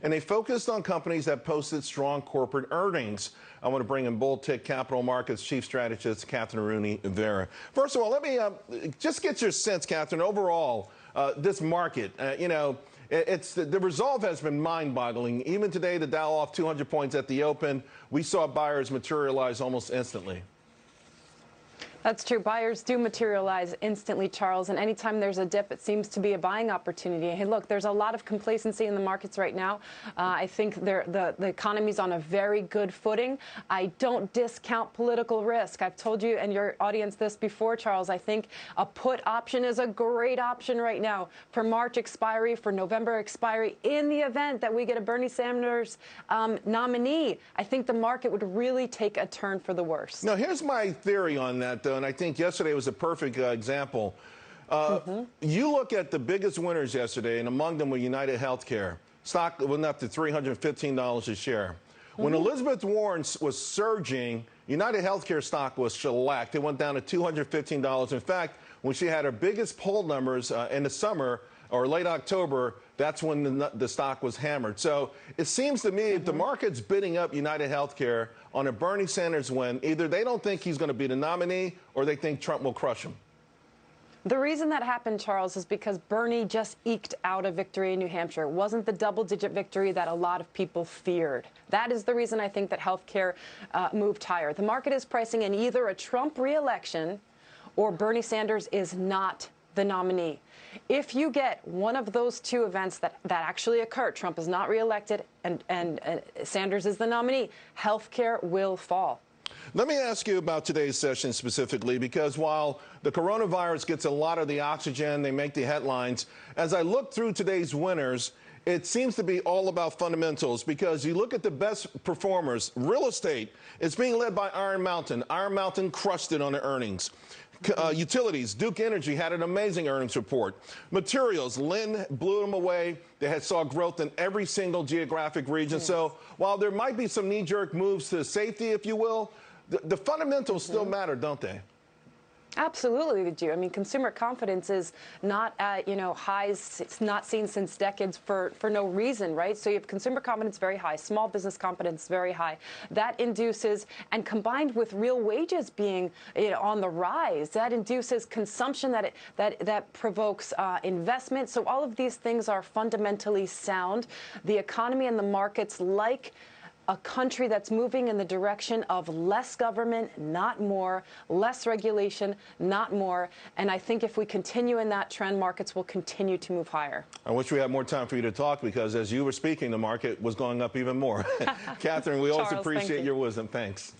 and they focused on companies that posted strong corporate earnings. I want to bring in Bull Tick Capital Markets Chief Strategist Kathryn Rooney Vera. First of all, let me just get your sense, Kathryn, overall, this market, the resolve has been mind-boggling. Even today, the Dow off 200 points at the open. We saw buyers materialize almost instantly. That's true. Buyers do materialize instantly, Charles, and anytime there's a dip, it seems to be a buying opportunity. Hey, look, there's a lot of complacency in the markets right now. I think the economy's on a very good footing. I don't discount political risk. I've told you and your audience this before, Charles. I think a put option is a great option right now for March expiry, for November expiry. In the event that we get a Bernie Sanders nominee, I think the market would really take a turn for the worse. Now, here's my theory on that, though. And I think yesterday was a perfect example. You look at the biggest winners yesterday, and among them were United Healthcare. Stock went up to $315 a share. When Elizabeth Warren was surging, United Healthcare stock was shellacked. It went down to $215. In fact, when she had her biggest poll numbers in the summer or late October, that's when the stock was hammered. So it seems to me if the market's bidding up United Healthcare on a Bernie Sanders win, either they don't think he's going to be the nominee or they think Trump will crush him. The reason that happened, Charles, is because Bernie just eked out a victory in New Hampshire. It wasn't the double-digit victory that a lot of people feared. That is the reason I think that healthcare moved higher. The market is pricing in either a Trump re-election or Bernie Sanders is not the nominee. If you get one of those two events that actually occur, Trump is not reelected and Sanders is the nominee, healthcare will fall. Let me ask you about today's session specifically, because while the coronavirus gets a lot of the oxygen, they make the headlines, as I look through today's winners, it seems to be all about fundamentals, because you look at the best performers. Real estate is being led by Iron Mountain. Iron Mountain crushed it on the earnings. Utilities, Duke Energy had an amazing earnings report. Materials, Lynn blew them away. They saw growth in every single geographic region. So while there might be some knee-jerk moves to safety, if you will, the fundamentals still matter, don't they? Absolutely they do. I mean, consumer confidence is not at, highs it's not seen since decades for no reason, right? So you have consumer confidence very high, small business confidence very high. That induces, and combined with real wages being on the rise, that induces consumption that provokes investment. So all of these things are fundamentally sound. The economy and the markets like a country that's moving in the direction of less government, not more, less regulation, not more. And I think if we continue in that trend, markets will continue to move higher. I wish we had more time for you to talk, because as you were speaking, the market was going up even more. Kathryn, we always appreciate your wisdom. Thanks.